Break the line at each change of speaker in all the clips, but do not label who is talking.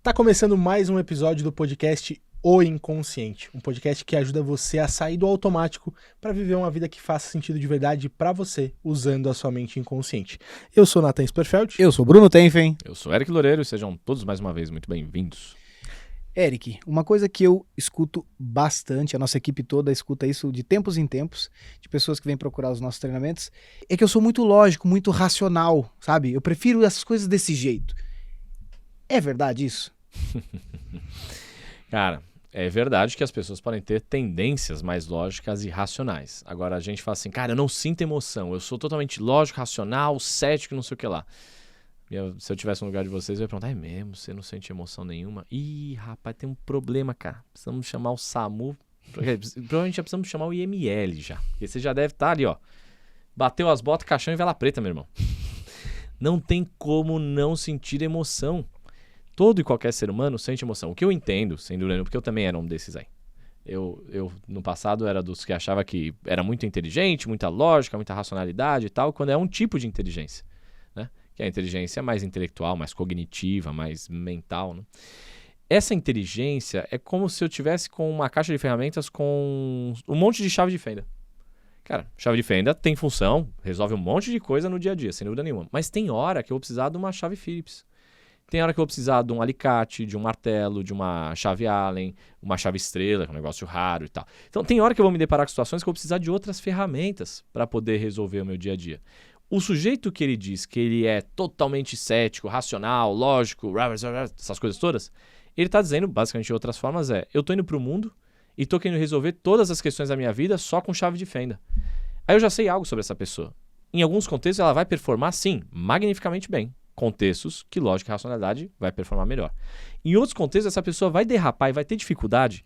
Tá começando mais um episódio do podcast O Inconsciente, um podcast que ajuda você a sair do automático para viver uma vida que faça sentido de verdade para você, usando a sua mente inconsciente. Eu sou Nathan Sperfeld.
Eu sou Bruno Tenfen.
Eu sou Eric Loureiro e sejam todos mais uma vez muito bem-vindos.
Eric, uma coisa que eu escuto bastante, a nossa equipe toda escuta isso de tempos em tempos, de pessoas que vêm procurar os nossos treinamentos, é que eu sou muito lógico, muito racional, sabe? Eu prefiro as coisas desse jeito. É verdade isso?
Cara, é verdade que as pessoas podem ter tendências mais lógicas e racionais. Agora a gente fala assim, cara, eu não sinto emoção, eu sou totalmente lógico, racional, cético, não sei o que lá. Se eu tivesse no lugar de vocês, eu ia perguntar, é mesmo? Você não sente emoção nenhuma? Ih, rapaz, tem um problema, cara. Precisamos chamar o SAMU. Provavelmente já precisamos chamar o IML já. Porque você já deve estar ali, ó. Bateu as botas, caixão e vela preta, meu irmão. Não tem como não sentir emoção. Todo e qualquer ser humano sente emoção. O que eu entendo, sem dúvida, porque eu também era um desses aí. Eu no passado, era dos que achava que era muito inteligente, muita lógica, muita racionalidade e tal, quando é um tipo de inteligência, né? Que é a inteligência mais intelectual, mais cognitiva, mais mental, né? Essa inteligência é como se eu tivesse com uma caixa de ferramentas com um monte de chave de fenda. Cara, chave de fenda tem função, resolve um monte de coisa no dia a dia, sem dúvida nenhuma. Mas tem hora que eu vou precisar de uma chave Phillips. Tem hora que eu vou precisar de um alicate, de um martelo, de uma chave Allen, uma chave estrela, que é um negócio raro e tal. Então tem hora que eu vou me deparar com situações que eu vou precisar de outras ferramentas para poder resolver o meu dia a dia. O sujeito que ele diz que ele é totalmente cético, racional, lógico, essas coisas todas, ele está dizendo, basicamente de outras formas, eu estou indo para o mundo e estou querendo resolver todas as questões da minha vida só com chave de fenda. Aí eu já sei algo sobre essa pessoa. Em alguns contextos ela vai performar, sim, magnificamente bem. Contextos que lógica e racionalidade vai performar melhor. Em outros contextos, essa pessoa vai derrapar e vai ter dificuldade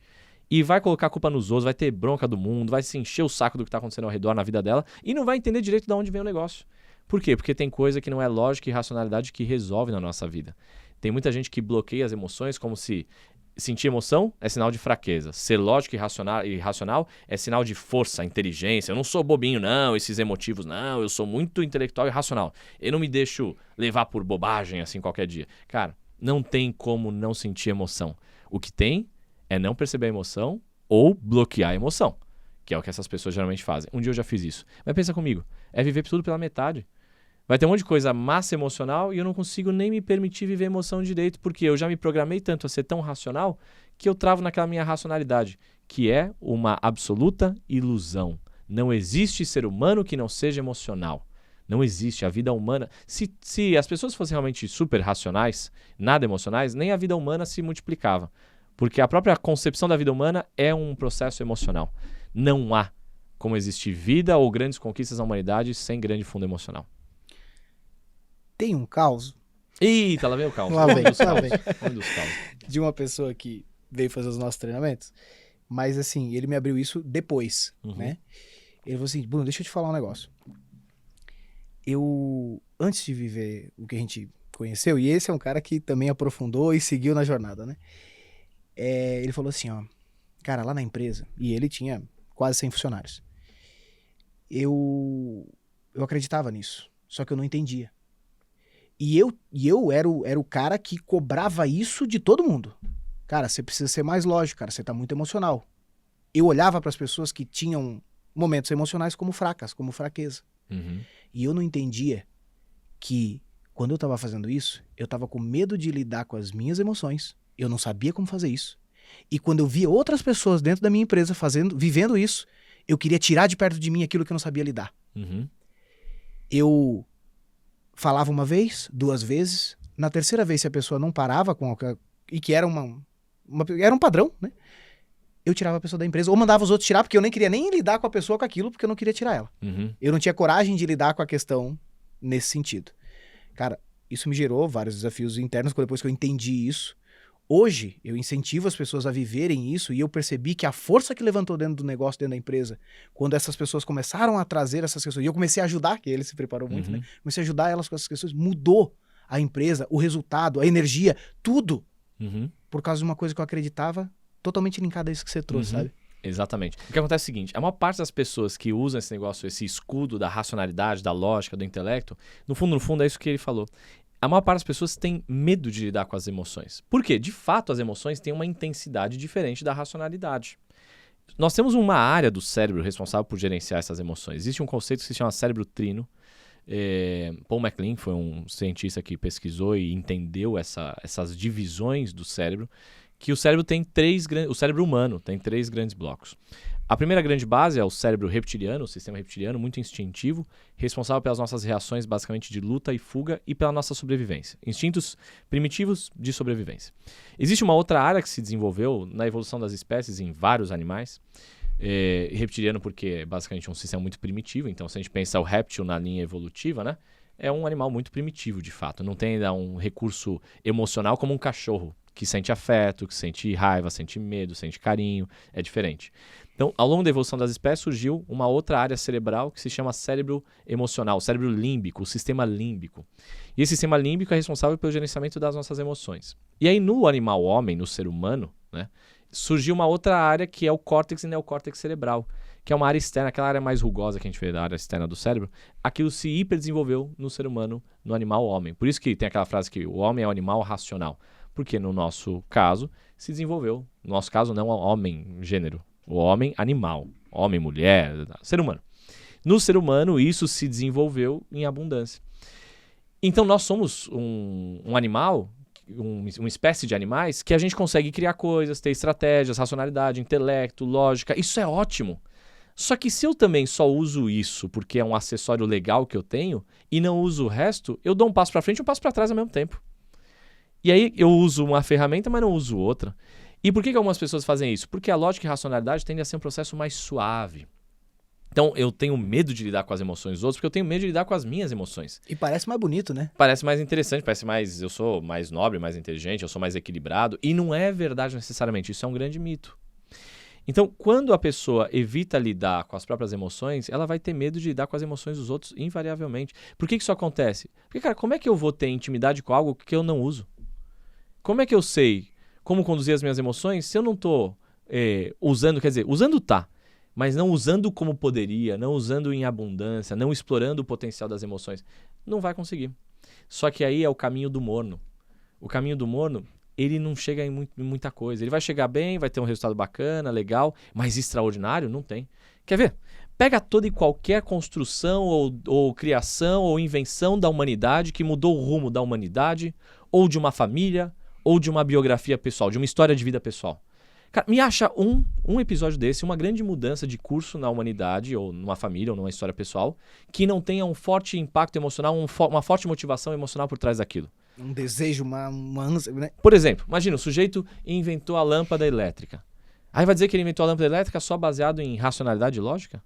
e vai colocar a culpa nos outros, vai ter bronca do mundo, vai se encher o saco do que está acontecendo ao redor na vida dela e não vai entender direito de onde vem o negócio. Por quê? Porque tem coisa que não é lógica e racionalidade que resolve na nossa vida. Tem muita gente que bloqueia as emoções como se sentir emoção é sinal de fraqueza. Ser lógico e racional é sinal de força, inteligência. Eu não sou bobinho, não, esses emotivos, não. Eu sou muito intelectual e racional. Eu não me deixo levar por bobagem assim qualquer dia. Cara, não tem como não sentir emoção. O que tem é não perceber a emoção ou bloquear a emoção, que é o que essas pessoas geralmente fazem. Um dia eu já fiz isso. Mas pensa comigo, é viver tudo pela metade. Vai ter um monte de coisa massa emocional e eu não consigo nem me permitir viver emoção direito, porque eu já me programei tanto a ser tão racional que eu travo naquela minha racionalidade, que é uma absoluta ilusão. Não existe ser humano que não seja emocional. Não existe. A vida humana... Se as pessoas fossem realmente super racionais, nada emocionais, nem a vida humana se multiplicava. Porque a própria concepção da vida humana é um processo emocional. Não há como existir vida ou grandes conquistas na humanidade sem grande fundo emocional.
Tem um caos.
Eita, lá vem o caos.
Lá vem.
De
uma pessoa que veio fazer os nossos treinamentos, mas assim, ele me abriu isso depois, né? Ele falou assim, Bruno, deixa eu te falar um negócio. Antes de viver o que a gente conheceu, e esse é um cara que também aprofundou e seguiu na jornada, né? Ele falou assim, ó, cara, lá na empresa, e ele tinha quase 100 funcionários, eu acreditava nisso, só que eu não entendia. E eu era o cara que cobrava isso de todo mundo. Cara, você precisa ser mais lógico, cara, você tá muito emocional. Eu olhava para as pessoas que tinham momentos emocionais como fracas, como fraqueza. E eu não entendia que quando eu tava fazendo isso, eu tava com medo de lidar com as minhas emoções. Eu não sabia como fazer isso. E quando eu via outras pessoas dentro da minha empresa vivendo isso, eu queria tirar de perto de mim aquilo que eu não sabia lidar. Eu falava uma vez, 2 vezes, na terceira vez, se a pessoa não parava e que era era um padrão, né? Eu tirava a pessoa da empresa, ou mandava os outros tirar, porque eu nem queria nem lidar com a pessoa com aquilo, porque eu não queria tirar ela. Eu não tinha coragem de lidar com a questão nesse sentido. Cara, isso me gerou vários desafios internos, depois que eu entendi isso. Hoje, eu incentivo as pessoas a viverem isso e eu percebi que a força que levantou dentro do negócio, dentro da empresa, quando essas pessoas começaram a trazer essas questões, e eu comecei a ajudar, que ele se preparou muito, né? Comecei a ajudar elas com essas questões, mudou a empresa, o resultado, a energia, tudo. Por causa de uma coisa que eu acreditava, totalmente linkada a isso que você trouxe, sabe?
Exatamente. O que acontece é o seguinte, a maior parte das pessoas que usam esse negócio, esse escudo da racionalidade, da lógica, do intelecto, no fundo, é isso que ele falou. A maior parte das pessoas tem medo de lidar com as emoções. Por quê? De fato, as emoções têm uma intensidade diferente da racionalidade. Nós temos uma área do cérebro responsável por gerenciar essas emoções. Existe um conceito que se chama cérebro trino. Paul MacLean foi um cientista que pesquisou e entendeu essas divisões do cérebro, que o cérebro tem o cérebro humano tem 3 grandes blocos. A primeira grande base é o cérebro reptiliano, o sistema reptiliano, muito instintivo, responsável pelas nossas reações basicamente de luta e fuga e pela nossa sobrevivência. Instintos primitivos de sobrevivência. Existe uma outra área que se desenvolveu na evolução das espécies em vários animais, reptiliano porque é basicamente um sistema muito primitivo, então se a gente pensa o réptil na linha evolutiva, né, é um animal muito primitivo de fato, não tem ainda um recurso emocional como um cachorro, que sente afeto, que sente raiva, sente medo, sente carinho, é diferente. Então, ao longo da evolução das espécies, surgiu uma outra área cerebral que se chama cérebro emocional, o cérebro límbico, o sistema límbico. E esse sistema límbico é responsável pelo gerenciamento das nossas emoções. E aí, no animal homem, no ser humano, né, surgiu uma outra área que é o córtex e neocórtex cerebral, que é uma área externa, aquela área mais rugosa que a gente vê da área externa do cérebro. Aquilo se hiperdesenvolveu no ser humano, no animal homem. Por isso que tem aquela frase que o homem é o animal racional. Porque no nosso caso se desenvolveu, no nosso caso não o homem gênero, o homem animal, homem, mulher, ser humano. No ser humano isso se desenvolveu em abundância. Então nós somos um animal, uma espécie de animais que a gente consegue criar coisas, ter estratégias, racionalidade, intelecto, lógica, isso é ótimo. Só que se eu também só uso isso porque é um acessório legal que eu tenho e não uso o resto, eu dou um passo para frente e um passo para trás ao mesmo tempo. E aí eu uso uma ferramenta, mas não uso outra. E por que algumas pessoas fazem isso? Porque a lógica e a racionalidade tendem a ser um processo mais suave. Então eu tenho medo de lidar com as emoções dos outros porque eu tenho medo de lidar com as minhas emoções.
E parece mais bonito, né?
Parece mais interessante, parece mais... Eu sou mais nobre, mais inteligente, eu sou mais equilibrado. E não é verdade necessariamente, isso é um grande mito. Então, quando a pessoa evita lidar com as próprias emoções, ela vai ter medo de lidar com as emoções dos outros invariavelmente. Por que isso acontece? Porque, cara, como é que eu vou ter intimidade com algo que eu não uso? Como é que eu sei como conduzir as minhas emoções se eu não estou usando, quer dizer, usando tá, mas não usando como poderia, não usando em abundância, não explorando o potencial das emoções? Não vai conseguir. Só que aí é o caminho do morno. O caminho do morno, ele não chega em muita coisa. Ele vai chegar bem, vai ter um resultado bacana, legal, mas extraordinário não tem. Quer ver? Pega toda e qualquer construção ou criação ou invenção da humanidade que mudou o rumo da humanidade ou de uma família ou de uma biografia pessoal, de uma história de vida pessoal. Cara, me acha um episódio desse, uma grande mudança de curso na humanidade, ou numa família, ou numa história pessoal, que não tenha um forte impacto emocional, uma forte motivação emocional por trás daquilo.
Um desejo, uma ânsia, né?
Por exemplo, imagina, o sujeito inventou a lâmpada elétrica. Aí vai dizer que ele inventou a lâmpada elétrica só baseado em racionalidade e lógica?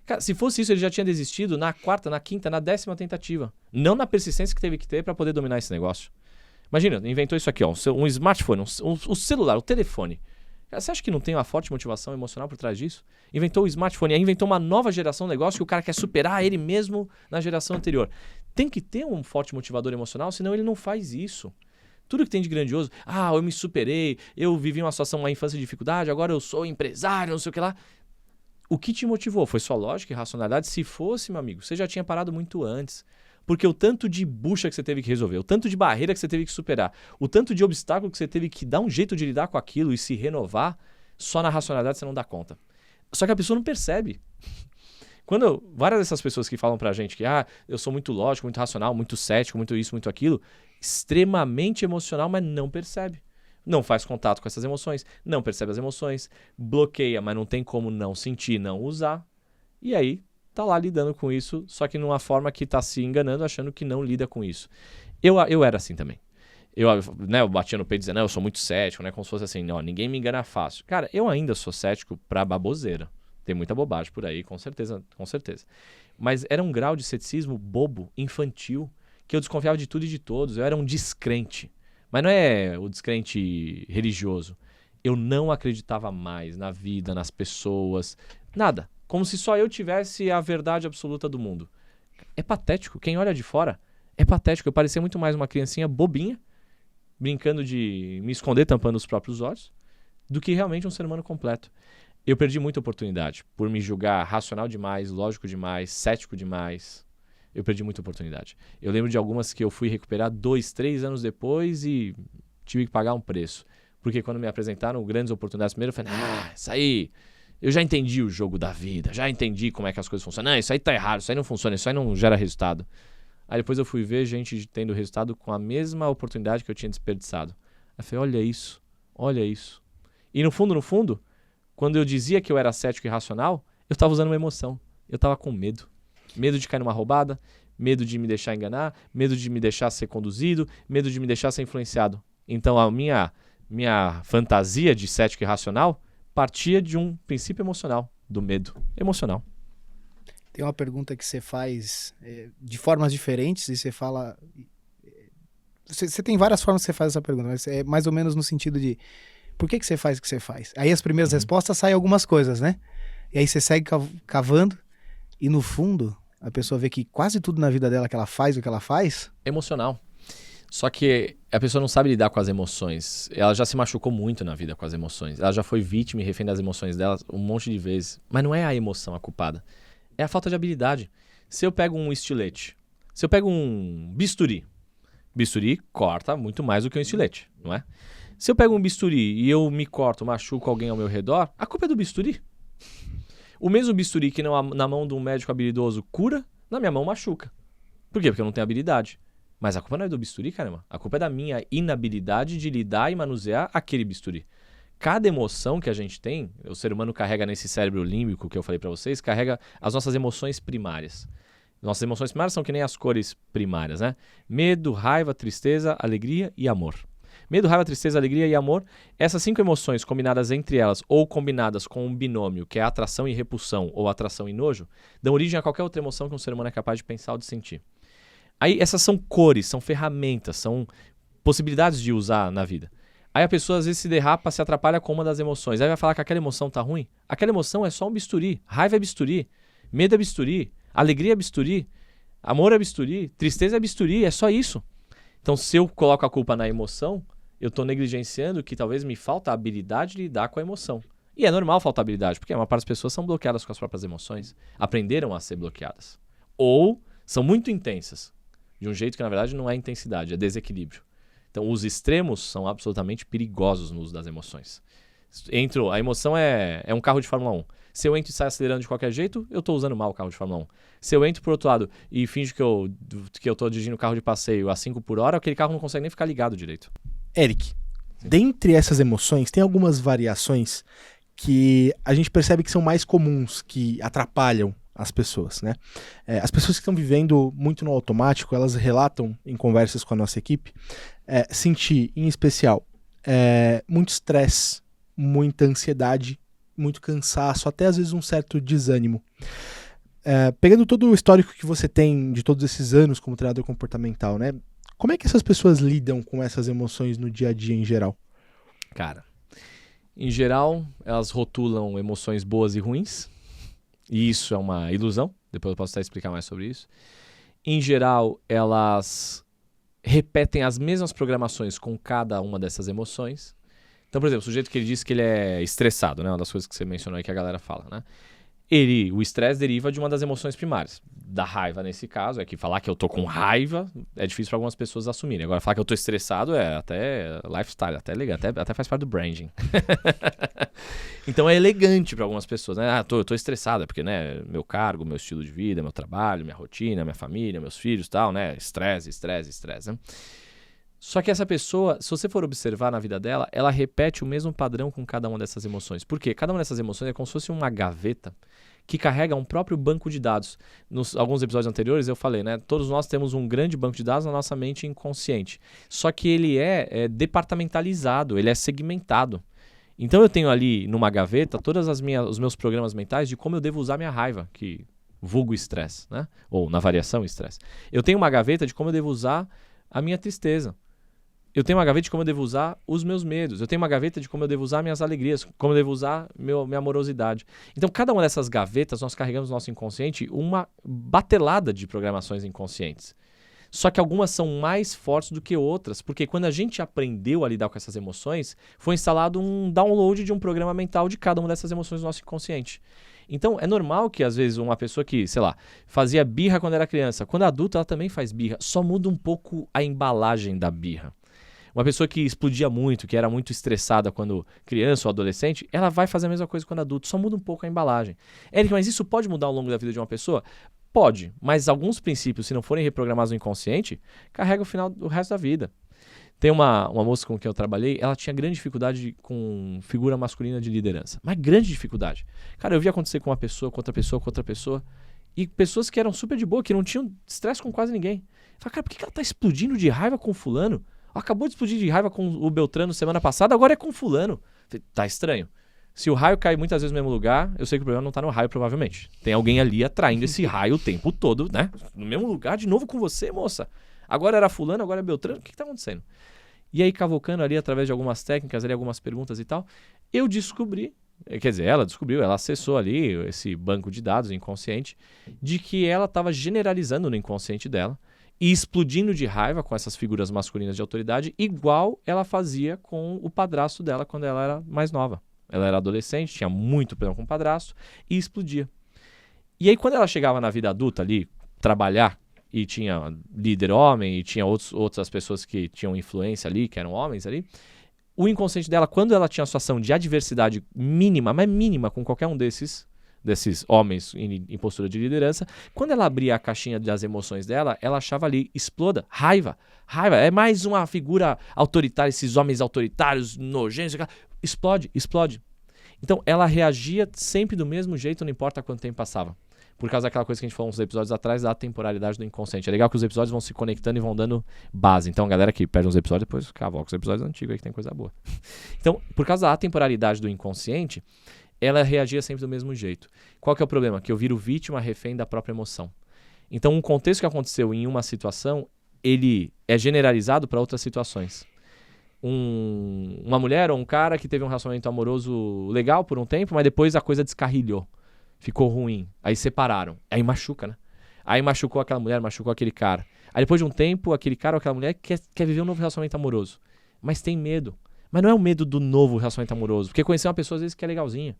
Cara, se fosse isso, ele já tinha desistido na 4ª, na 5ª, na 10ª tentativa. Não na persistência que teve que ter para poder dominar esse negócio. Imagina, inventou isso aqui, ó, um smartphone, o celular, o telefone. Cara, você acha que não tem uma forte motivação emocional por trás disso? Inventou o smartphone, aí inventou uma nova geração de negócio que o cara quer superar ele mesmo na geração anterior. Tem que ter um forte motivador emocional, senão ele não faz isso. Tudo que tem de grandioso, eu me superei, eu vivi uma situação, uma infância de dificuldade, agora eu sou empresário, não sei o que lá. O que te motivou? Foi sua lógica e racionalidade? Se fosse, meu amigo, você já tinha parado muito antes. Porque o tanto de bucha que você teve que resolver, o tanto de barreira que você teve que superar, o tanto de obstáculo que você teve que dar um jeito de lidar com aquilo e se renovar, só na racionalidade você não dá conta. Só que a pessoa não percebe. Várias dessas pessoas que falam pra gente que eu sou muito lógico, muito racional, muito cético, muito isso, muito aquilo, extremamente emocional, mas não percebe. Não faz contato com essas emoções, não percebe as emoções, bloqueia, mas não tem como não sentir, não usar. E aí tá lá lidando com isso, só que numa forma que tá se enganando, achando que não lida com isso. Eu era assim também. Eu batia no peito dizendo, eu sou muito cético, como se fosse assim, ninguém me engana fácil. Cara, eu ainda sou cético pra baboseira. Tem muita bobagem por aí, com certeza, com certeza. Mas era um grau de ceticismo bobo, infantil, que eu desconfiava de tudo e de todos. Eu era um descrente. Mas não é o descrente religioso. Eu não acreditava mais na vida, nas pessoas, nada. Como se só eu tivesse a verdade absoluta do mundo. É patético. Quem olha de fora é patético. Eu parecia muito mais uma criancinha bobinha, brincando de me esconder, tampando os próprios olhos, do que realmente um ser humano completo. Eu perdi muita oportunidade por me julgar racional demais, lógico demais, cético demais. eu perdi muita oportunidade. Eu lembro de algumas que eu fui recuperar 2, 3 anos depois e tive que pagar um preço. Porque quando me apresentaram grandes oportunidades primeiro, eu falei, isso aí, eu já entendi o jogo da vida, já entendi como é que as coisas funcionam. Não, isso aí tá errado, isso aí não funciona, isso aí não gera resultado. Aí depois eu fui ver gente tendo resultado com a mesma oportunidade que eu tinha desperdiçado. Aí eu falei, olha isso. E no fundo, quando eu dizia que eu era cético e racional, eu estava usando uma emoção. Eu estava com medo. Medo de cair numa roubada, medo de me deixar enganar, medo de me deixar ser conduzido, medo de me deixar ser influenciado. Então a minha fantasia de cético e racional partia de um princípio emocional, do medo emocional.
Tem uma pergunta que você faz de formas diferentes e você fala... Você tem várias formas que você faz essa pergunta, mas é mais ou menos no sentido de por que você faz o que você faz? Aí as primeiras respostas saem algumas coisas, né? E aí você segue cavando e no fundo a pessoa vê que quase tudo na vida dela que ela faz, o que ela faz...
Emocional. Só que a pessoa não sabe lidar com as emoções. Ela já se machucou muito na vida com as emoções. Ela já foi vítima e refém das emoções dela um monte de vezes. Mas não é a emoção a culpada. É a falta de habilidade. Se eu pego um estilete, se eu pego um bisturi corta muito mais do que um estilete, não é? Se eu pego um bisturi e eu me corto, machuco alguém ao meu redor, a culpa é do bisturi. O mesmo bisturi que na mão de um médico habilidoso cura, na minha mão machuca. Por quê? Porque eu não tenho habilidade. Mas a culpa não é do bisturi, caramba. A culpa é da minha inabilidade de lidar e manusear aquele bisturi. Cada emoção que a gente tem, o ser humano carrega nesse cérebro límbico que eu falei pra vocês, carrega as nossas emoções primárias. Nossas emoções primárias são que nem as cores primárias, né? Medo, raiva, tristeza, alegria e amor. Medo, raiva, tristeza, alegria e amor, essas 5 emoções combinadas entre elas ou combinadas com um binômio, que é atração e repulsão ou atração e nojo, dão origem a qualquer outra emoção que um ser humano é capaz de pensar ou de sentir. Aí essas são cores, são ferramentas, são possibilidades de usar na vida. Aí a pessoa às vezes se derrapa, se atrapalha com uma das emoções. Aí vai falar que aquela emoção tá ruim. Aquela emoção é só um bisturi. Raiva é bisturi, medo é bisturi, alegria é bisturi, amor é bisturi, tristeza é bisturi, é só isso. Então se eu coloco a culpa na emoção, eu estou negligenciando que talvez me falta a habilidade de lidar com a emoção. E é normal faltar habilidade, porque a maior parte das pessoas são bloqueadas com as próprias emoções. Aprenderam a ser bloqueadas. Ou são muito intensas, de um jeito que na verdade não é intensidade, é desequilíbrio. Então os extremos são absolutamente perigosos no uso das emoções. A emoção é um carro de Fórmula 1. Se eu entro e saio acelerando de qualquer jeito, eu estou usando mal o carro de Fórmula 1. Se eu entro por outro lado e finjo que eu estou dirigindo o carro de passeio a 5 por hora, aquele carro não consegue nem ficar ligado direito.
Eric, dentre essas emoções, tem algumas variações que a gente percebe que são mais comuns, que atrapalham as pessoas, né? As pessoas que estão vivendo muito no automático, elas relatam em conversas com a nossa equipe, sentir, em especial, muito estresse, muita ansiedade, muito cansaço, até às vezes um certo desânimo. Pegando todo o histórico que você tem de todos esses anos como treinador comportamental, né? Como é que essas pessoas lidam com essas emoções no dia a dia em geral?
Cara, em geral, elas rotulam emoções boas e ruins. E isso é uma ilusão. Depois eu posso até explicar mais sobre isso. Em geral, elas repetem as mesmas programações com cada uma dessas emoções. Então, por exemplo, o sujeito que ele disse que ele é estressado, né? Uma das coisas que você mencionou aí que a galera fala, né? O estresse deriva de uma das emoções primárias. Da raiva, nesse caso, é que falar que eu tô com raiva é difícil para algumas pessoas assumirem. Agora, falar que eu tô estressado é até lifestyle, até legal, até faz parte do branding. Então é elegante para algumas pessoas, né? Eu tô estressado, porque, né, meu cargo, meu estilo de vida, meu trabalho, minha rotina, minha família, meus filhos e tal, né? Estresse, né? Só que essa pessoa, se você for observar na vida dela, ela repete o mesmo padrão com cada uma dessas emoções. Por quê? Cada uma dessas emoções é como se fosse uma gaveta que carrega um próprio banco de dados. Nos alguns episódios anteriores eu falei, né? Todos nós temos um grande banco de dados na nossa mente inconsciente. Só que ele é departamentalizado, ele é segmentado. Então eu tenho ali numa gaveta todas os meus programas mentais de como eu devo usar minha raiva, que vulgo estresse, né? Ou na variação estresse. Eu tenho uma gaveta de como eu devo usar a minha tristeza. Eu tenho uma gaveta de como eu devo usar os meus medos. Eu tenho uma gaveta de como eu devo usar minhas alegrias, como eu devo usar minha amorosidade. Então, cada uma dessas gavetas, nós carregamos no nosso inconsciente uma batelada de programações inconscientes. Só que algumas são mais fortes do que outras, porque quando a gente aprendeu a lidar com essas emoções, foi instalado um download de um programa mental de cada uma dessas emoções no nosso inconsciente. Então, é normal que, às vezes, uma pessoa que, sei lá, fazia birra quando era criança, quando é adulta, ela também faz birra. Só muda um pouco a embalagem da birra. Uma pessoa que explodia muito, que era muito estressada quando criança ou adolescente, ela vai fazer a mesma coisa quando adulto, só muda um pouco a embalagem. Érica, mas isso pode mudar ao longo da vida de uma pessoa? Pode, mas alguns princípios, se não forem reprogramados no inconsciente, carrega o resto da vida. Tem uma moça com quem eu trabalhei, ela tinha grande dificuldade com figura masculina de liderança. Mas grande dificuldade. Cara, eu vi acontecer com uma pessoa, com outra pessoa, com outra pessoa. E pessoas que eram super de boa, que não tinham estresse com quase ninguém. Eu falei, cara, por que ela tá explodindo de raiva com fulano? Acabou de explodir de raiva com o Beltrano semana passada, agora é com fulano. Falei, tá estranho. Se o raio cai muitas vezes no mesmo lugar, eu sei que o problema não tá no raio, provavelmente. Tem alguém ali atraindo esse raio o tempo todo, né? No mesmo lugar, de novo com você, moça. Agora era fulano, agora é Beltrano. O que tá acontecendo? E aí, cavocando ali, através de algumas técnicas, ali, algumas perguntas e tal, eu descobri, quer dizer, ela descobriu, ela acessou ali esse banco de dados inconsciente, de que ela estava generalizando no inconsciente dela e explodindo de raiva com essas figuras masculinas de autoridade, igual ela fazia com o padrasto dela quando ela era mais nova. Ela era adolescente, tinha muito problema com o padrasto e explodia. E aí, quando ela chegava na vida adulta ali, trabalhar, e tinha líder homem, e tinha outras pessoas que tinham influência ali, que eram homens ali, o inconsciente dela, quando ela tinha a situação de adversidade mínima, mas mínima com qualquer um desses homens em postura de liderança, quando ela abria a caixinha das emoções dela, ela achava ali, exploda, raiva, é mais uma figura autoritária, esses homens autoritários, nojentos, explode. Então, ela reagia sempre do mesmo jeito, não importa quanto tempo passava. Por causa daquela coisa que a gente falou uns episódios atrás, da temporalidade do inconsciente. É legal que os episódios vão se conectando e vão dando base. Então, a galera que perde uns episódios, depois cavoca os episódios antigos aí que tem coisa boa. Então, por causa da atemporalidade do inconsciente, ela reagia sempre do mesmo jeito. Qual que é o problema? Que eu viro vítima, refém da própria emoção. Então, um contexto que aconteceu em uma situação, ele é generalizado para outras situações. Uma mulher ou um cara que teve um relacionamento amoroso legal por um tempo, mas depois a coisa descarrilhou. Ficou ruim. Aí separaram. Aí machuca, né? Aí machucou aquela mulher, machucou aquele cara. Aí depois de um tempo, aquele cara ou aquela mulher quer viver um novo relacionamento amoroso. Mas tem medo. Mas não é o medo do novo relacionamento amoroso. Porque conhecer uma pessoa às vezes que é legalzinha.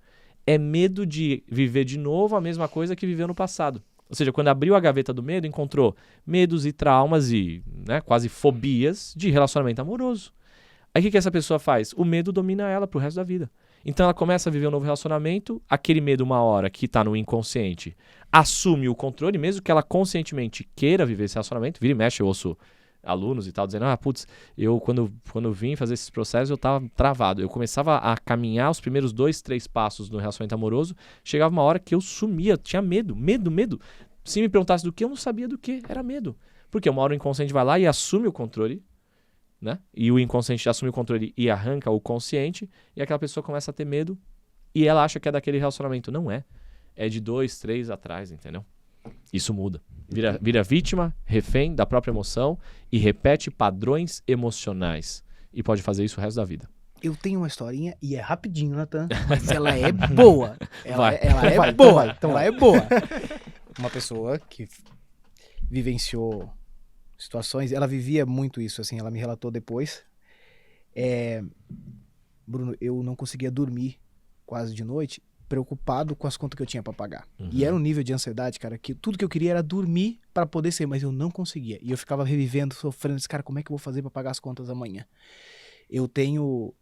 É medo de viver de novo a mesma coisa que viveu no passado. Ou seja, quando abriu a gaveta do medo, encontrou medos e traumas e quase fobias de relacionamento amoroso. Aí o que essa pessoa faz? O medo domina ela pro resto da vida. Então ela começa a viver um novo relacionamento, aquele medo uma hora que tá no inconsciente assume o controle, mesmo que ela conscientemente queira viver esse relacionamento, vira e mexe, eu ouço alunos e tal, dizendo, eu quando vim fazer esses processos eu tava travado, eu começava a caminhar os primeiros 2, 3 passos no relacionamento amoroso, chegava uma hora que eu sumia, tinha medo. Se me perguntasse do que, eu não sabia do que, era medo. Porque uma hora o inconsciente vai lá e assume o controle, né? E o inconsciente assume o controle e arranca o consciente, e aquela pessoa começa a ter medo e ela acha que é daquele relacionamento. Não é. É de 2, 3 atrás, entendeu? Isso muda. Vira vítima, refém da própria emoção e repete padrões emocionais. E pode fazer isso o resto da vida.
Eu tenho uma historinha e é rapidinho, Natan, mas ela é boa. Ela é boa. Uma pessoa que vivenciou situações, ela vivia muito isso, assim, ela me relatou depois. Bruno, eu não conseguia dormir quase de noite, preocupado com as contas que eu tinha pra pagar.
Uhum.
E era um nível de ansiedade, cara, que tudo que eu queria era dormir pra poder ser, mas eu não conseguia. E eu ficava revivendo, sofrendo, disse, cara, como é que eu vou fazer pra pagar as contas amanhã? Eu tenho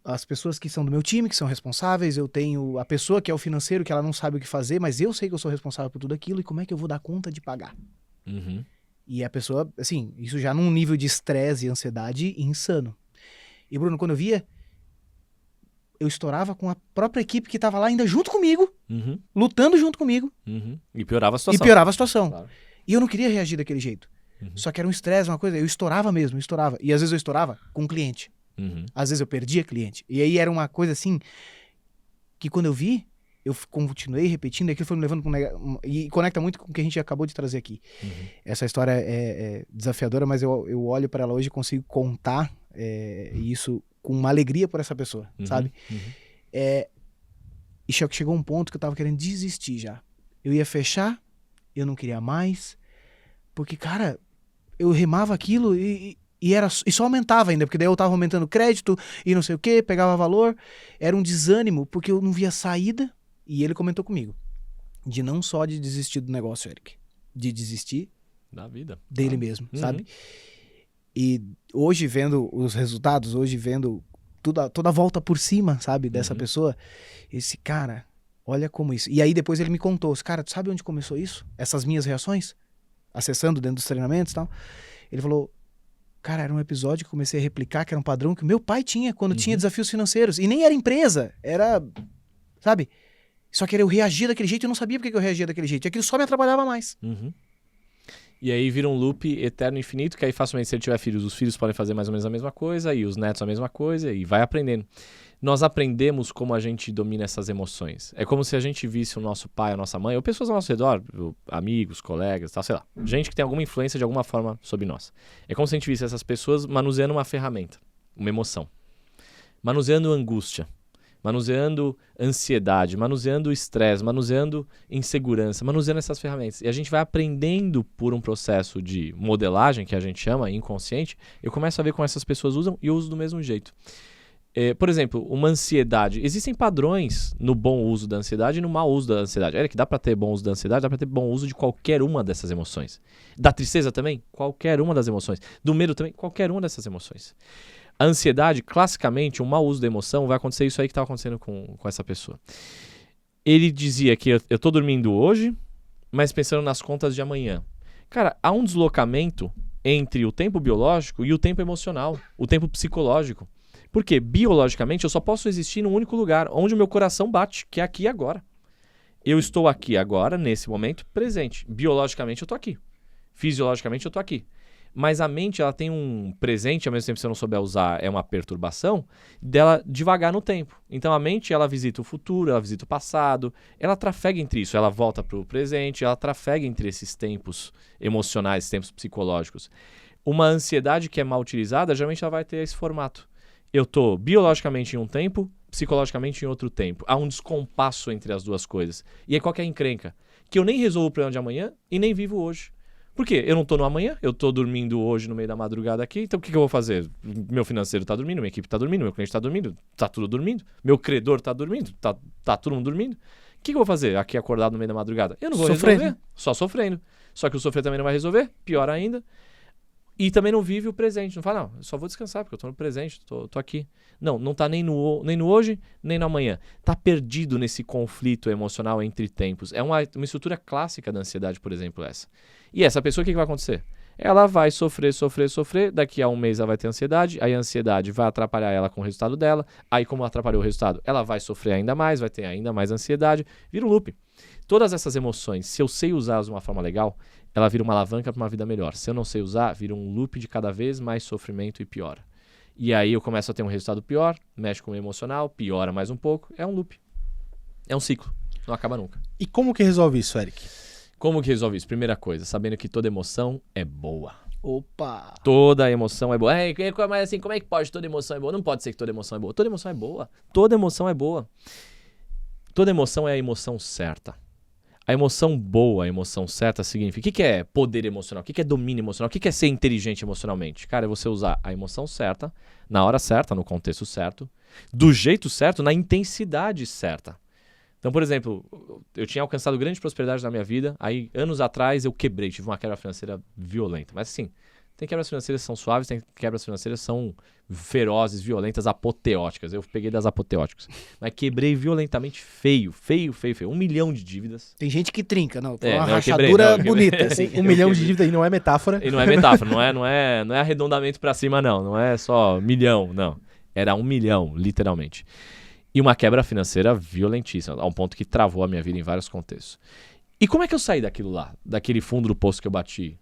as pessoas que são do meu time, que são responsáveis, eu tenho a pessoa que é o financeiro, que ela não sabe o que fazer, mas eu sei que eu sou responsável por tudo aquilo, e como é que eu vou dar conta de pagar?
Uhum.
E a pessoa, assim, isso já num nível de estresse e ansiedade insano. E, Bruno, quando eu via, eu estourava com a própria equipe que estava lá ainda junto comigo,
Uhum.
lutando junto comigo.
Uhum. E piorava a situação.
Claro.
Claro.
E eu não queria reagir daquele jeito.
Uhum.
Só que era um estresse, uma coisa, eu estourava mesmo. E às vezes eu estourava com um cliente.
Uhum.
Às vezes eu perdia cliente. E aí era uma coisa assim, que quando eu vi, eu continuei repetindo, e aquilo foi me levando para e conecta muito com o que a gente acabou de trazer aqui.
Uhum.
Essa história é desafiadora, mas eu olho para ela hoje e consigo contar isso com uma alegria por essa pessoa, sabe?
Uhum.
E chegou um ponto que eu tava querendo desistir já. Eu ia fechar, eu não queria mais, porque, cara, eu remava aquilo e só aumentava ainda, porque daí eu tava aumentando crédito e não sei o que, pegava valor, era um desânimo, porque eu não via saída. E ele comentou comigo, de não só de desistir do negócio, Eric, de desistir
Da vida.
dele mesmo,
Uhum.
sabe? E hoje vendo os resultados, hoje vendo toda a volta por cima, sabe, dessa
Uhum.
pessoa, esse cara, olha como isso. E aí depois ele me contou, cara, tu sabe onde começou isso? Essas minhas reações? Acessando dentro dos treinamentos e tal. Ele falou, cara, era um episódio que eu comecei a replicar, que era um padrão que o meu pai tinha quando tinha desafios financeiros. E nem era empresa, era, sabe? Só que eu reagia daquele jeito e eu não sabia por que eu reagia daquele jeito. E aquilo só me atrapalhava mais.
Uhum. E aí vira um loop eterno e infinito, que aí facilmente, se ele tiver filhos, os filhos podem fazer mais ou menos a mesma coisa, e os netos a mesma coisa, e vai aprendendo. Nós aprendemos como a gente domina essas emoções. É como se a gente visse o nosso pai, a nossa mãe, ou pessoas ao nosso redor, amigos, colegas, tal, sei lá. Gente que tem alguma influência de alguma forma sobre nós. É como se a gente visse essas pessoas manuseando uma ferramenta, uma emoção. Manuseando angústia. Manuseando ansiedade, manuseando estresse, manuseando insegurança, manuseando essas ferramentas. E a gente vai aprendendo por um processo de modelagem, que a gente chama inconsciente, eu começo a ver como essas pessoas usam e eu uso do mesmo jeito. Por exemplo, uma ansiedade. Existem padrões no bom uso da ansiedade e no mau uso da ansiedade. Eric, dá para ter bom uso da ansiedade, dá para ter bom uso de qualquer uma dessas emoções. Da tristeza também? Qualquer uma das emoções. Do medo também? Qualquer uma dessas emoções. A ansiedade, classicamente, um mau uso da emoção, vai acontecer isso aí que estava acontecendo com essa pessoa. Ele dizia que eu estou dormindo hoje, mas pensando nas contas de amanhã. Cara, há um deslocamento entre o tempo biológico e o tempo emocional, o tempo psicológico. Porque, biologicamente, eu só posso existir num único lugar, onde o meu coração bate, que é aqui e agora. Eu estou aqui agora, nesse momento, presente. Biologicamente, eu estou aqui. Fisiologicamente, eu estou aqui. Mas a mente, ela tem um presente, ao mesmo tempo que se eu não souber usar, é uma perturbação, dela devagar no tempo. Então a mente, ela visita o futuro, ela visita o passado, ela trafega entre isso, ela volta para o presente, ela trafega entre esses tempos emocionais, tempos psicológicos. Uma ansiedade que é mal utilizada, geralmente ela vai ter esse formato. Eu estou biologicamente em um tempo, psicologicamente em outro tempo. Há um descompasso entre as duas coisas. E aí qual que é a encrenca? Que eu nem resolvo o problema de amanhã e nem vivo hoje. Por quê? Eu não estou no amanhã, eu estou dormindo hoje no meio da madrugada aqui, então o que eu vou fazer? Meu financeiro está dormindo, minha equipe está dormindo, meu cliente está dormindo, está tudo dormindo, meu credor está dormindo, tá todo mundo dormindo. O que eu vou fazer aqui acordado no meio da madrugada? Eu não vou resolver, só sofrendo. Só que o sofrer também não vai resolver, pior ainda. E também não vive o presente, não fala, não, eu só vou descansar porque eu estou no presente, tô aqui. Não está nem no hoje, nem no amanhã. Está perdido nesse conflito emocional entre tempos. É uma estrutura clássica da ansiedade, por exemplo, essa. E essa pessoa, o que vai acontecer? Ela vai sofrer, daqui a um mês ela vai ter ansiedade, aí a ansiedade vai atrapalhar ela com o resultado dela, aí como atrapalhou o resultado, ela vai sofrer ainda mais, vai ter ainda mais ansiedade, vira um loop. Todas essas emoções, se eu sei usá-las de uma forma legal, ela vira uma alavanca para uma vida melhor. Se eu não sei usar, vira um loop de cada vez mais sofrimento e piora. E aí eu começo a ter um resultado pior, mexe com o emocional, piora mais um pouco, é um loop. É um ciclo, não acaba nunca.
E como que resolve isso, Eric?
Como que resolve isso? Primeira coisa, sabendo que toda emoção é boa.
Opa!
Toda emoção é boa. Mas assim, como é que pode? Toda emoção é boa? Não pode ser que toda emoção é boa. Toda emoção é boa. Toda emoção é boa. Toda emoção é a emoção certa. A emoção boa, a emoção certa significa... O que é poder emocional? O que é domínio emocional? O que é ser inteligente emocionalmente? Cara, é você usar a emoção certa, na hora certa, no contexto certo, do jeito certo, na intensidade certa. Então, por exemplo, eu tinha alcançado grande prosperidade na minha vida, aí anos atrás eu quebrei, tive uma quebra financeira violenta. Mas assim, tem quebras financeiras que são suaves, tem quebras financeiras que são ferozes, violentas, apoteóticas. Eu peguei das apoteóticas. Mas quebrei violentamente feio. 1 milhão de dívidas.
Tem gente que trinca, não.
É,
Uma
não, eu
rachadura
quebrei,
bonita, assim.
1 milhão de dívida aí não é metáfora.
E não é metáfora, não é arredondamento pra cima, não é só milhão, não. Era 1 milhão, literalmente. E uma quebra financeira violentíssima, a um ponto que travou a minha vida em vários contextos. E como é que eu saí daquilo lá, daquele fundo do poço que eu bati?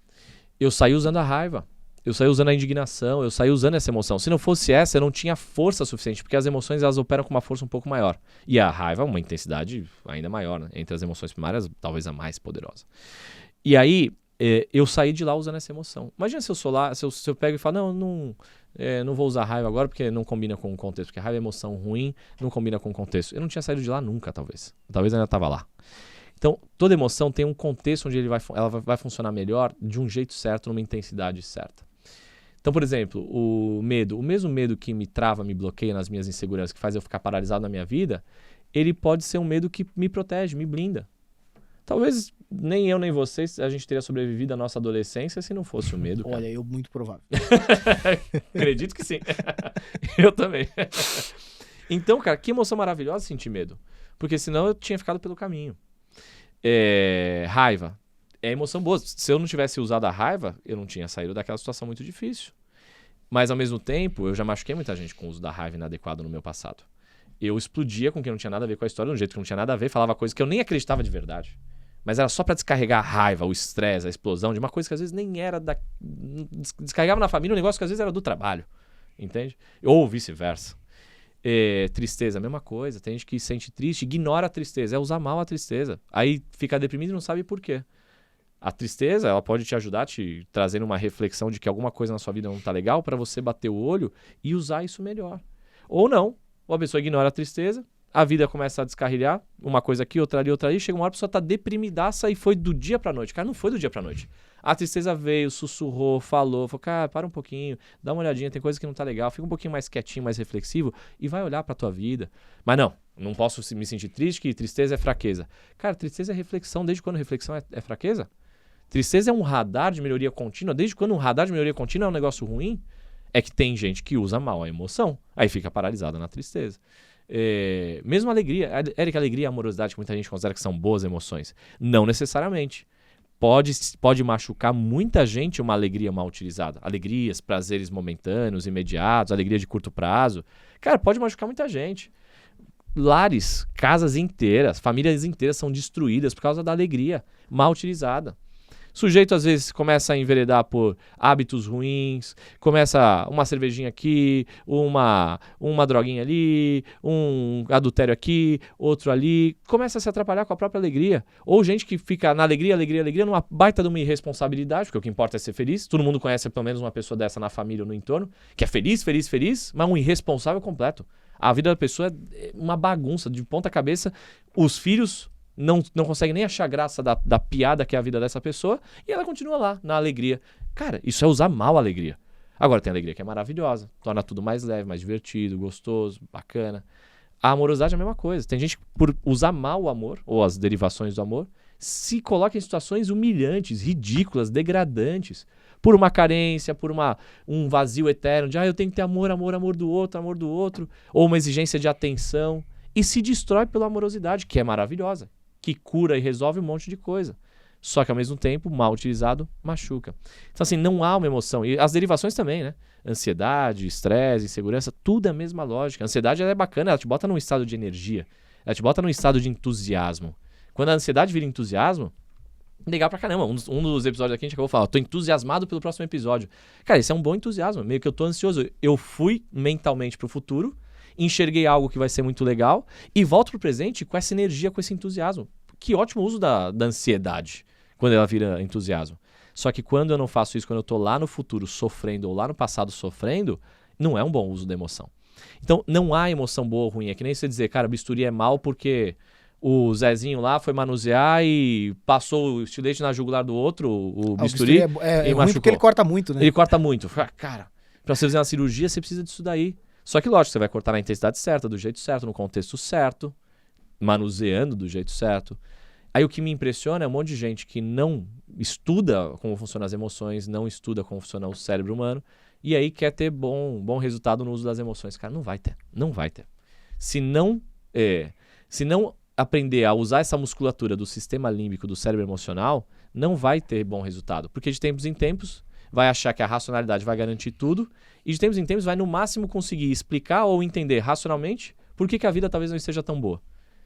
Eu saí usando a raiva, eu saí usando a indignação, eu saí usando essa emoção. Se não fosse essa, eu não tinha força suficiente, porque as emoções elas operam com uma força um pouco maior. E a raiva, uma intensidade ainda maior, né? Entre as emoções primárias, talvez a mais poderosa. E aí, eu saí de lá usando essa emoção. Imagina se eu sou lá, se eu pego e falo, não vou usar raiva agora porque não combina com o contexto, porque raiva é emoção ruim, não combina com o contexto. Eu não tinha saído de lá nunca, talvez. Talvez ainda estava lá. Então, toda emoção tem um contexto onde ela vai funcionar melhor de um jeito certo, numa intensidade certa. Então, por exemplo, o mesmo medo que me trava, me bloqueia nas minhas inseguranças, que faz eu ficar paralisado na minha vida, ele pode ser um medo que me protege, me blinda. Talvez nem eu nem vocês, a gente teria sobrevivido à nossa adolescência se não fosse o medo.
Olha, eu muito provável.
Acredito que sim. Eu também. Então, cara, que emoção maravilhosa sentir medo. Porque senão eu tinha ficado pelo caminho. Raiva. É emoção boa. Se eu não tivesse usado a raiva, eu não tinha saído daquela situação muito difícil. Mas, ao mesmo tempo, eu já machuquei muita gente com o uso da raiva inadequado no meu passado. Eu explodia com quem não tinha nada a ver com a história, de um jeito que não tinha nada a ver, falava coisas que eu nem acreditava de verdade. Mas era só pra descarregar a raiva, o estresse, a explosão de uma coisa que às vezes nem era da... Descarregava na família um negócio que às vezes era do trabalho. Entende? Ou vice-versa. Tristeza, a mesma coisa. Tem gente que se sente triste, ignora a tristeza, é usar mal a tristeza. Aí fica deprimido e não sabe por quê. A tristeza, ela pode te ajudar, te trazendo uma reflexão de que alguma coisa na sua vida não tá legal, pra você bater o olho e usar isso melhor. Ou não, ou a pessoa ignora a tristeza, a vida começa a descarrilhar, uma coisa aqui, outra ali, chega uma hora a pessoa tá deprimidaça e foi do dia pra noite. Cara, não foi do dia pra noite. A tristeza veio, sussurrou, falou, cara, para um pouquinho, dá uma olhadinha, tem coisa que não tá legal, fica um pouquinho mais quietinho, mais reflexivo e vai olhar pra tua vida. Mas não posso me sentir triste, que tristeza é fraqueza. Cara, tristeza é reflexão, desde quando reflexão é fraqueza? Tristeza é um radar de melhoria contínua, desde quando um radar de melhoria contínua é um negócio ruim? É que tem gente que usa mal a emoção, aí fica paralisada na tristeza. Mesmo a alegria, Érica, alegria e amorosidade, que muita gente considera que são boas emoções, não necessariamente. Pode machucar muita gente uma alegria mal utilizada. Alegrias, prazeres momentâneos, imediatos, alegria de curto prazo. Cara, pode machucar muita gente. Lares, casas inteiras, famílias inteiras são destruídas por causa da alegria mal utilizada. Sujeito, às vezes, começa a enveredar por hábitos ruins, começa uma cervejinha aqui, uma droguinha ali, um adultério aqui, outro ali, começa a se atrapalhar com a própria alegria. Ou gente que fica na alegria, numa baita de uma irresponsabilidade, porque o que importa é ser feliz. Todo mundo conhece pelo menos uma pessoa dessa na família ou no entorno, que é feliz, mas um irresponsável completo. A vida da pessoa é uma bagunça, de ponta cabeça. Os filhos não consegue nem achar graça da piada que é a vida dessa pessoa, e ela continua lá, na alegria. Cara, isso é usar mal a alegria. Agora, tem alegria que é maravilhosa, torna tudo mais leve, mais divertido, gostoso, bacana. A amorosidade é a mesma coisa. Tem gente que, por usar mal o amor, ou as derivações do amor, se coloca em situações humilhantes, ridículas, degradantes, por uma carência, por um vazio eterno, de eu tenho que ter amor do outro, ou uma exigência de atenção, e se destrói pela amorosidade, que é maravilhosa, que cura e resolve um monte de coisa. Só que, ao mesmo tempo, mal utilizado, machuca. Então, assim, não há uma emoção. E as derivações também, né? Ansiedade, estresse, insegurança, tudo é a mesma lógica. A ansiedade, ela é bacana, ela te bota num estado de energia. Ela te bota num estado de entusiasmo. Quando a ansiedade vira entusiasmo, legal pra caramba. Um dos episódios aqui a gente acabou falando, tô entusiasmado pelo próximo episódio. Cara, isso é um bom entusiasmo. Meio que eu tô ansioso. Eu fui mentalmente pro futuro, enxerguei algo que vai ser muito legal e volto pro presente com essa energia, com esse entusiasmo. Que ótimo uso da ansiedade, quando ela vira entusiasmo. Só que quando eu não faço isso, quando eu tô lá no futuro sofrendo ou lá no passado sofrendo, não é um bom uso da emoção. Então, não há emoção boa ou ruim. É que nem você dizer, cara, bisturi é mal porque o Zezinho lá foi manusear e passou o estilete na jugular do outro, o bisturi,
é
e
ruim porque ele corta muito, né?
Ele corta muito. Cara, pra você fazer uma cirurgia, você precisa disso daí. Só que, lógico, você vai cortar na intensidade certa, do jeito certo, no contexto certo, manuseando do jeito certo. Aí o que me impressiona é um monte de gente que não estuda como funcionam as emoções, não estuda como funciona o cérebro humano, e aí quer ter bom resultado no uso das emoções. Cara, não vai ter. Se não aprender a usar essa musculatura do sistema límbico do cérebro emocional, não vai ter bom resultado. Porque de tempos em tempos vai achar que a racionalidade vai garantir tudo, e de tempos em tempos vai no máximo conseguir explicar ou entender racionalmente por que a vida talvez não esteja tão boa.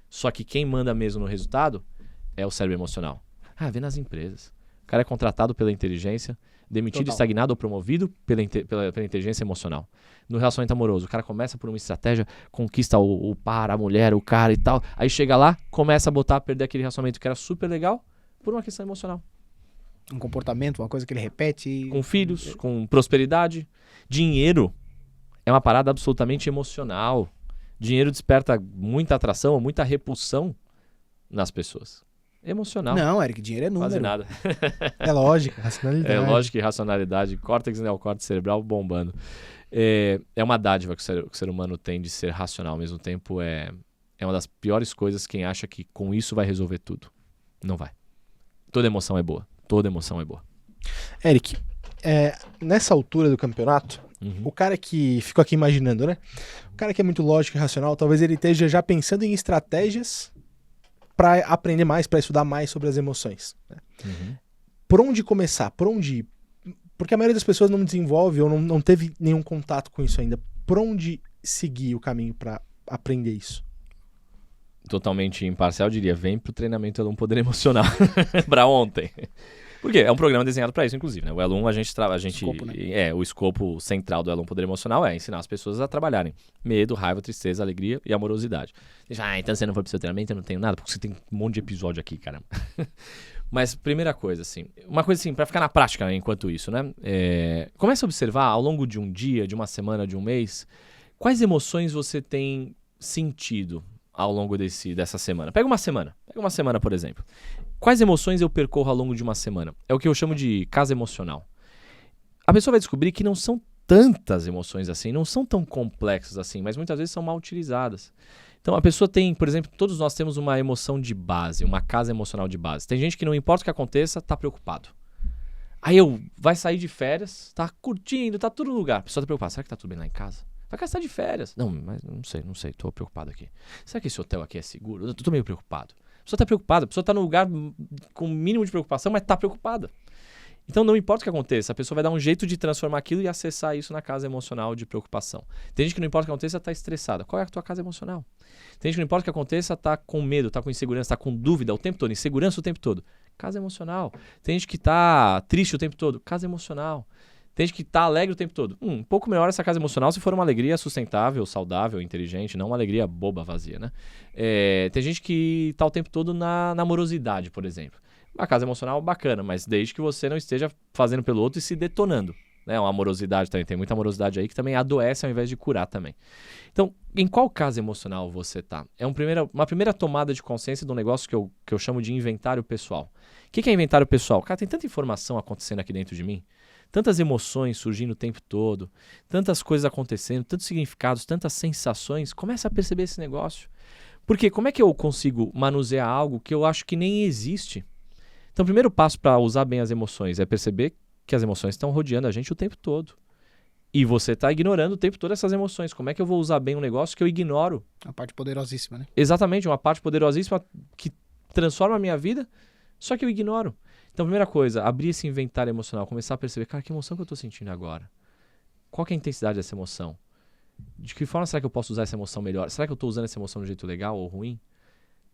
Só que quem manda mesmo no resultado é o cérebro emocional. Vê nas empresas. O cara é contratado pela inteligência, demitido, estagnado ou promovido pela inteligência emocional. No relacionamento amoroso, o cara começa por uma estratégia, conquista o par, a mulher, o cara e tal. Aí chega lá, começa a perder aquele relacionamento que era super legal por uma questão emocional.
Um comportamento, uma coisa que ele repete.
Com filhos, com prosperidade. Dinheiro é uma parada absolutamente emocional. Dinheiro desperta muita atração ou muita repulsão nas pessoas. Emocional.
Não, Eric, dinheiro é número.
Quase nada.
É lógica, racionalidade.
É lógica e racionalidade. Córtex e neocórtex cerebral bombando. É uma dádiva que o ser humano tem de ser racional. Ao mesmo tempo é é uma das piores coisas quem acha que com isso vai resolver tudo. Não vai. Toda emoção é boa. Toda emoção é boa.
Eric, nessa altura do campeonato, o cara que ficou aqui imaginando, né? O cara que é muito lógico e racional, talvez ele esteja já pensando em estratégias para aprender mais, para estudar mais sobre as emoções. Né? Por onde começar? Por onde ir? Porque a maioria das pessoas não desenvolve ou não teve nenhum contato com isso ainda. Por onde seguir o caminho para aprender isso?
Totalmente imparcial, diria, vem pro treinamento Elo 1 Poder Emocional para ontem. Porque é um programa desenhado para isso, inclusive, né? O Elo 1,
Escopo, né?
o escopo central do Elo 1 Poder Emocional é ensinar as pessoas a trabalharem medo, raiva, tristeza, alegria e amorosidade. Então você não foi pro seu treinamento, eu não tenho nada, porque você tem um monte de episódio aqui, caramba. Mas, primeira coisa, assim, uma coisa assim, pra ficar na prática, né, enquanto isso, né? Comece a observar ao longo de um dia, de uma semana, de um mês, quais emoções você tem sentido ao longo dessa semana. Pega uma semana, por exemplo. Quais emoções eu percorro ao longo de uma semana? É o que eu chamo de casa emocional. A pessoa vai descobrir que não são tantas emoções assim, não são tão complexas assim, mas muitas vezes são mal utilizadas. Então a pessoa tem, por exemplo, todos nós temos uma emoção de base, uma casa emocional de base. Tem gente que não importa o que aconteça, tá preocupado. Aí vai sair de férias, tá curtindo, tá tudo no lugar. A pessoa tá preocupada, será que tá tudo bem lá em casa? Vai gastar de férias. Não, mas não sei, tô preocupado aqui. Será que esse hotel aqui é seguro? Eu tô meio preocupado. A pessoa tá preocupada, a pessoa tá no lugar com o mínimo de preocupação, mas tá preocupada. Então não importa o que aconteça, a pessoa vai dar um jeito de transformar aquilo e acessar isso na casa emocional de preocupação. Tem gente que não importa o que aconteça, tá estressada. Qual é a tua casa emocional? Tem gente que não importa o que aconteça, tá com medo, tá com insegurança, tá com dúvida o tempo todo, insegurança o tempo todo. Casa emocional. Tem gente que tá triste o tempo todo. Casa emocional. Tem gente que tá alegre o tempo todo. Um pouco melhor essa casa emocional se for uma alegria sustentável, saudável, inteligente, não uma alegria boba, vazia, né? Tem gente que tá o tempo todo na amorosidade, por exemplo. Uma casa emocional bacana, mas desde que você não esteja fazendo pelo outro e se detonando. Né? Uma amorosidade também, tem muita amorosidade aí que também adoece ao invés de curar também. Então, em qual casa emocional você tá? É uma primeira tomada de consciência de um negócio que eu chamo de inventário pessoal. O que é inventário pessoal? Cara, tem tanta informação acontecendo aqui dentro de mim, tantas emoções surgindo o tempo todo, tantas coisas acontecendo, tantos significados, tantas sensações. Começa a perceber esse negócio. Porque como é que eu consigo manusear algo que eu acho que nem existe? Então, o primeiro passo para usar bem as emoções é perceber que as emoções estão rodeando a gente o tempo todo. E você está ignorando o tempo todo essas emoções. Como é que eu vou usar bem um negócio que eu ignoro?
Uma parte poderosíssima, né?
Exatamente, uma parte poderosíssima que transforma a minha vida, só que eu ignoro. Então, primeira coisa, abrir esse inventário emocional, começar a perceber, cara, que emoção que eu estou sentindo agora? Qual que é a intensidade dessa emoção? De que forma será que eu posso usar essa emoção melhor? Será que eu estou usando essa emoção de um jeito legal ou ruim?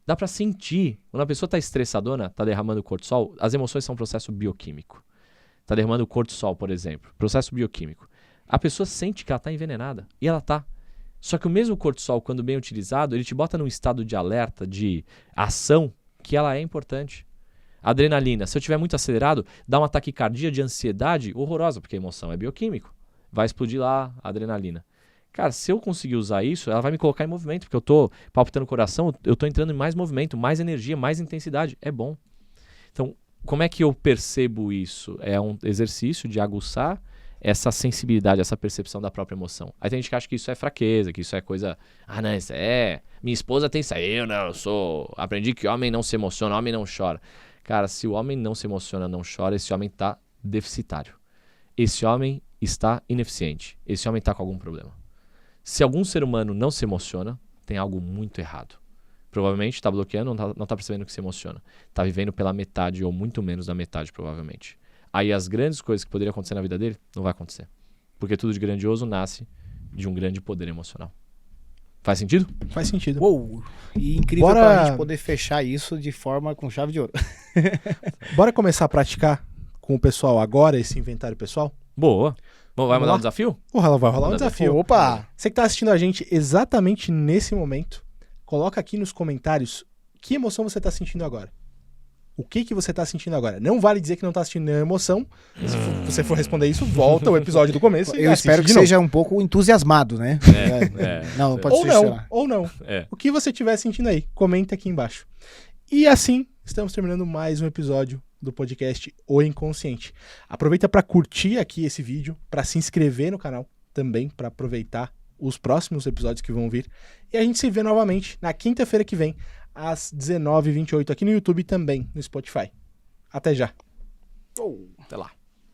Dá pra sentir. Quando a pessoa tá estressadona, tá derramando cortisol, as emoções são um processo bioquímico. Tá derramando cortisol, por exemplo. Processo bioquímico. A pessoa sente que ela tá envenenada. E ela tá. Só que o mesmo cortisol, quando bem utilizado, ele te bota num estado de alerta, de ação, que ela é importante. Adrenalina. Se eu estiver muito acelerado, dá uma taquicardia de ansiedade horrorosa, porque a emoção é bioquímico. Vai explodir lá a adrenalina. Cara, se eu conseguir usar isso, ela vai me colocar em movimento, porque eu tô palpitando o coração, eu tô entrando em mais movimento, mais energia, mais intensidade. É bom. Então, como é que eu percebo isso? É um exercício de aguçar essa sensibilidade, essa percepção da própria emoção. Aí tem gente que acha que isso é fraqueza, que isso é coisa... Ah, não, isso é... Minha esposa tem isso aí, aprendi que homem não se emociona, homem não chora. Cara, se o homem não se emociona, não chora, esse homem tá deficitário. Esse homem está ineficiente. Esse homem tá com algum problema. Se algum ser humano não se emociona, tem algo muito errado. Provavelmente está bloqueando, não está percebendo que se emociona. Está vivendo pela metade ou muito menos da metade, provavelmente. Aí as grandes coisas que poderiam acontecer na vida dele, não vai acontecer. Porque tudo de grandioso nasce de um grande poder emocional. Faz sentido?
Faz sentido.
Uou! E incrível pra gente poder fechar isso de forma com chave de ouro.
Bora começar a praticar com o pessoal agora, esse inventário pessoal?
Boa! Bom, vai mandar um desafio?
Vai rolar um desafio.
Opa!
Você que está assistindo a gente exatamente nesse momento, coloca aqui nos comentários que emoção você está sentindo agora. O que você está sentindo agora? Não vale dizer que não está sentindo nenhuma emoção. Se você for responder isso, volta ao episódio do começo.
Eu espero que seja um pouco entusiasmado, né? Não, pode ser.
Ou não. O que você estiver sentindo aí, comenta aqui embaixo. E assim, estamos terminando mais um episódio do podcast O Inconsciente. Aproveita para curtir aqui esse vídeo, para se inscrever no canal também, para aproveitar os próximos episódios que vão vir. E a gente se vê novamente na quinta-feira que vem, às 19h28, aqui no YouTube e também no Spotify. Até já.
Até lá.